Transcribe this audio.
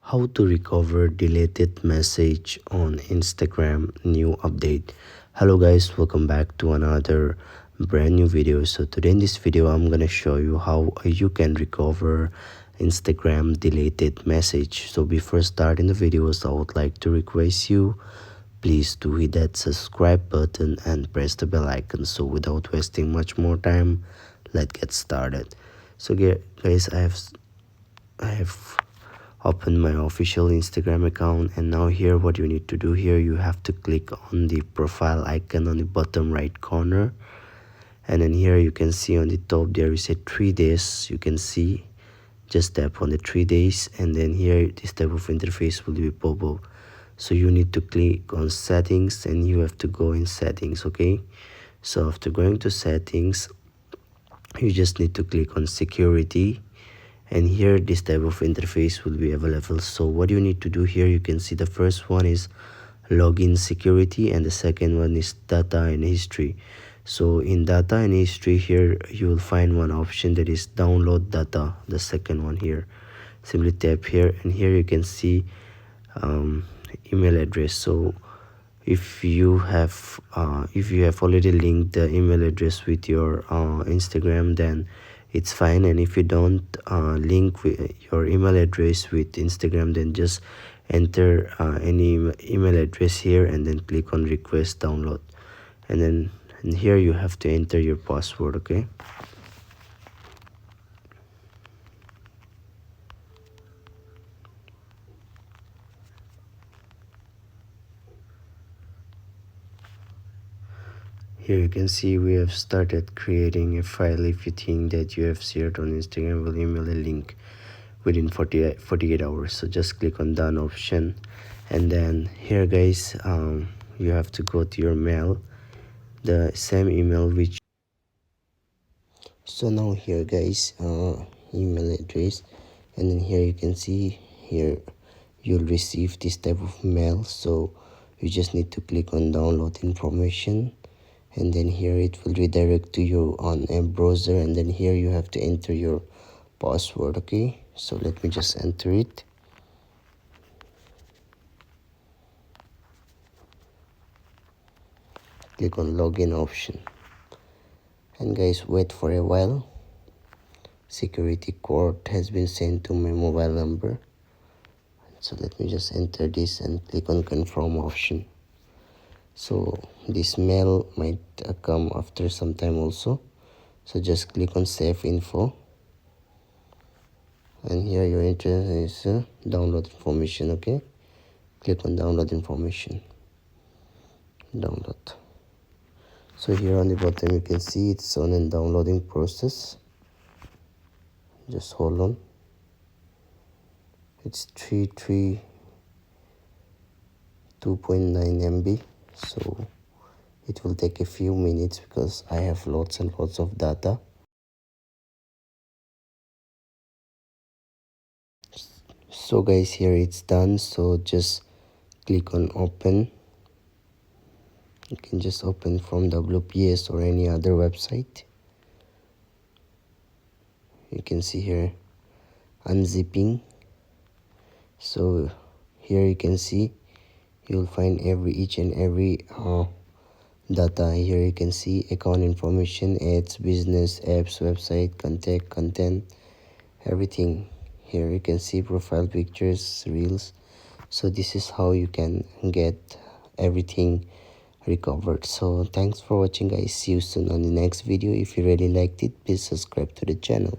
How to recover deleted message on Instagram new update. Hello guys, welcome back to another brand new video. So today in this video I'm gonna show you how you can recover Instagram deleted message. So before starting the videos, I would like to request you, please do hit that subscribe button and press the bell icon. So without wasting much more time, let's get started. So guys, I have open my official Instagram account, and now here what you need to do here, you have to click on the profile icon on the bottom right corner, and then here you can see on the top there is a 3 days. You can see, just tap on the 3 days, and then here this type of interface will be pop up. So you need to click on settings and you have to go in settings. Okay, so after going to settings, you just need to click on security, and here this type of interface will be available. So what you need to do here, you can see the first one is login security and the second one is data and history. So in data and history, here you will find one option that is download data, the second one here. Simply tap here, and here you can see email address. So if you have already linked the email address with your Instagram, then it's fine. And if you don't link your email address with Instagram, then just enter any email address here and then click on request download, and here you have to enter your password. Okay, here you can see we have started creating a file. If you think that you have shared on Instagram, we'll email a link within 48 hours. So just click on done option, and then here guys, you have to go to your mail, the same email which. So now here guys, email address, and then here you can see here you'll receive this type of mail. So you just need to click on download information, and then here it will redirect to you on a browser, and then here you have to enter your password. Okay, so let me just enter it. Click on login option, and guys, wait for a while. Security code has been sent to my mobile number, so let me just enter this and click on confirm option. So this mail might come after some time also, so just click on save info, and here your interest is download information. Okay, click on download information, download. So here on the bottom you can see it's on a downloading process. Just hold on, it's 2.9 MB, so it will take a few minutes because I have lots and lots of data. So guys, here it's done. So just click on open. You can just open from WPS or any other website. You can see here unzipping. So here you can see you'll find each and every data. Here you can see account information, ads, business, apps, website, contact, content, everything. Here you can see profile pictures, reels. So this is how you can get everything recovered. So thanks for watching guys. See you soon on the next video. If you really liked it, please subscribe to the channel.